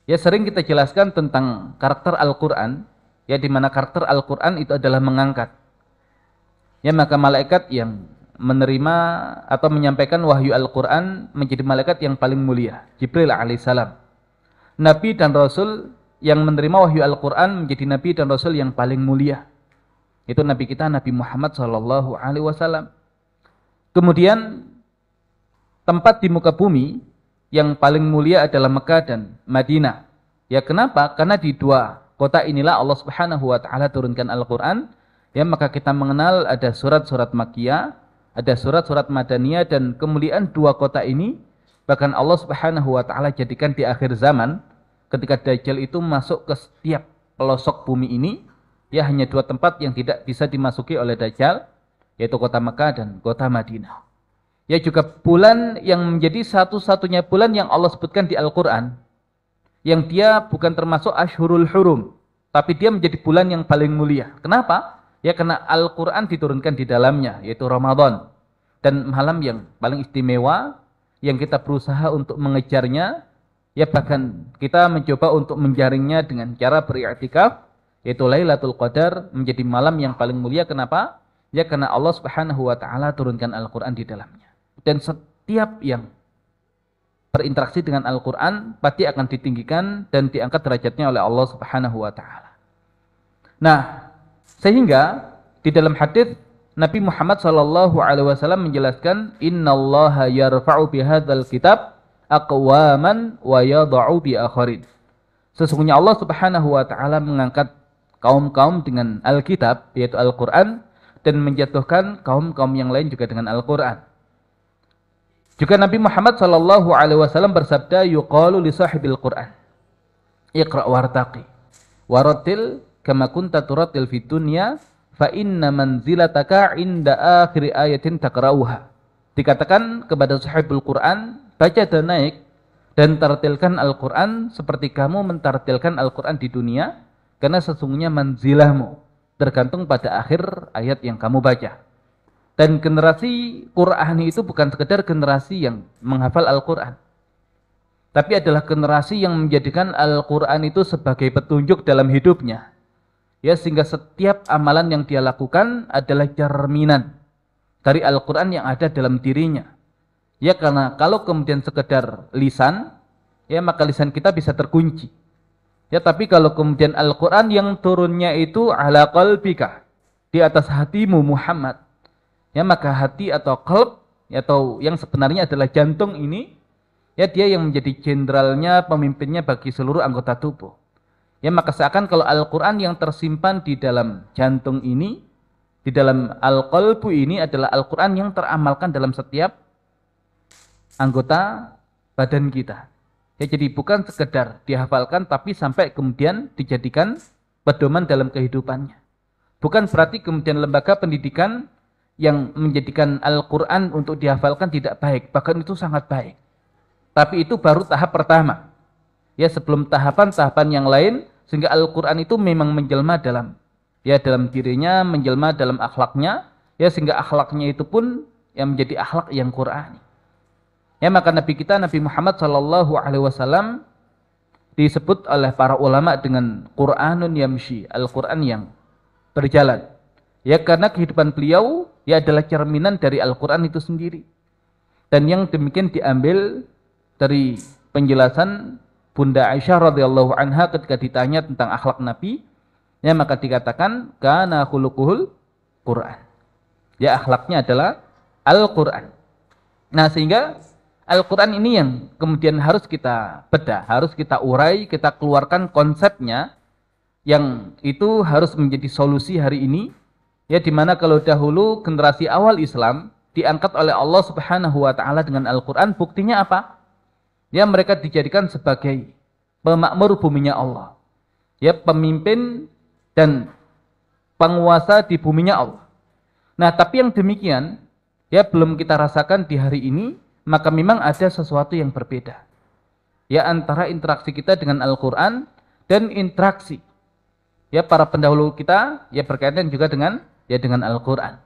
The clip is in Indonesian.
Ya, sering kita jelaskan tentang karakter Al-Quran, ya, di mana karakter Al-Quran itu adalah mengangkat. Ya, maka malaikat yang menerima atau menyampaikan wahyu Al-Quran menjadi malaikat yang paling mulia, Jibril alaihissalam. Nabi dan Rasul yang menerima wahyu Al-Quran menjadi Nabi dan Rasul yang paling mulia. Itu Nabi kita, Nabi Muhammad SAW. Kemudian tempat di muka bumi yang paling mulia adalah Mekah dan Madinah. Ya, kenapa? Karena di dua kota inilah Allah Subhanahu wa taala turunkan Al-Qur'an. Ya, maka kita mengenal ada surat-surat Makkiyah, ada surat-surat Madaniyah, dan kemuliaan dua kota ini bahkan Allah Subhanahu wa taala jadikan di akhir zaman ketika Dajjal itu masuk ke setiap pelosok bumi ini, ya, hanya dua tempat yang tidak bisa dimasuki oleh Dajjal, yaitu kota Mekah dan kota Madinah. Ya, juga bulan yang menjadi satu-satunya bulan yang Allah sebutkan di Al-Quran, yang dia bukan termasuk Ashhurul Hurum, tapi dia menjadi bulan yang paling mulia. Kenapa? Ya, karena Al-Quran diturunkan di dalamnya, yaitu Ramadan. Dan malam yang paling istimewa, yang kita berusaha untuk mengejarnya, ya, bahkan kita mencoba untuk menjaringnya dengan cara beriktikaf, yaitu Lailatul Qadar, menjadi malam yang paling mulia. Kenapa? Ya, karena Allah Subhanahu wa taala turunkan Al-Quran di dalamnya. Dan setiap yang berinteraksi dengan Al-Quran pasti akan ditinggikan dan diangkat derajatnya oleh Allah Subhanahu wa taala. Nah, sehingga di dalam hadis Nabi Muhammad SAW menjelaskan, innallaha yarfa'u bihadzal kitab aqwaman wa yadha'u bi akharin. Sesungguhnya Allah Subhanahu wa taala mengangkat kaum-kaum dengan Alkitab, yaitu Al-Quran, dan menjatuhkan kaum-kaum yang lain juga dengan Al-Quran. Juga Nabi Muhammad SAW bersabda, yuqalu li sahibil Quran, iqra' wartaqi warattil kama kunta turattil fid dunya fa inna manzilataka inda akhir ayatin taqra'uha. Dikatakan kepada sahibul Quran, baca dan naik dan tartilkan Al-Quran seperti kamu mentartilkan Al-Quran di dunia, karena sesungguhnya manzilahmu tergantung pada akhir ayat yang kamu baca. Dan generasi Qur'ani itu bukan sekedar generasi yang menghafal Al-Quran, tapi adalah generasi yang menjadikan Al-Quran itu sebagai petunjuk dalam hidupnya. Ya, sehingga setiap amalan yang dia lakukan adalah cerminan dari Al-Quran yang ada dalam dirinya. Ya, karena kalau kemudian sekedar lisan, ya, maka lisan kita bisa terkunci. Ya, tapi kalau kemudian Al-Quran yang turunnya itu ala qalbika, di atas hatimu Muhammad, ya, maka hati atau qalb, atau yang sebenarnya adalah jantung ini, ya, dia yang menjadi jenderalnya, pemimpinnya bagi seluruh anggota tubuh. Ya, maka seakan kalau Al-Quran yang tersimpan di dalam jantung ini, di dalam al-qalbu ini adalah Al-Quran yang teramalkan dalam setiap anggota badan kita. Ya, jadi bukan sekedar dihafalkan, tapi sampai kemudian dijadikan pedoman dalam kehidupannya. Bukan berarti kemudian lembaga pendidikan yang menjadikan Al-Quran untuk dihafalkan tidak baik, bahkan itu sangat baik. Tapi itu baru tahap pertama. Ya, sebelum tahapan-tahapan yang lain, sehingga Al-Quran itu memang menjelma dalam, ya, dalam dirinya, menjelma dalam akhlaknya, ya, sehingga akhlaknya itu pun yang menjadi akhlak yang Qur'ani. Ya, maka Nabi kita, Nabi Muhammad SAW disebut oleh para ulama dengan Qur'anun yamshi, Al-Quran yang berjalan. Ya, karena kehidupan beliau, ya, adalah cerminan dari Al-Quran itu sendiri. Dan yang demikian diambil dari penjelasan Bunda Aisyah radhiyallahu anha ketika ditanya tentang akhlak Nabi, ya, maka dikatakan kana khuluquhul Quran. Ya, akhlaknya adalah Al-Quran. Nah, sehingga Al-Quran ini yang kemudian harus kita bedah, harus kita urai, kita keluarkan konsepnya, yang itu harus menjadi solusi hari ini. Ya, dimana kalau dahulu generasi awal Islam diangkat oleh Allah Subhanahu wa taala dengan Al-Quran, buktinya apa? Ya, mereka dijadikan sebagai pemakmur buminya Allah. Ya, pemimpin dan penguasa di buminya Allah. Nah, tapi yang demikian, ya, belum kita rasakan di hari ini, maka memang ada sesuatu yang berbeda. Ya, antara interaksi kita dengan Al-Quran dan interaksi, ya, para pendahulu kita, ya, berkaitan juga dengan, ya, dengan Al-Quran.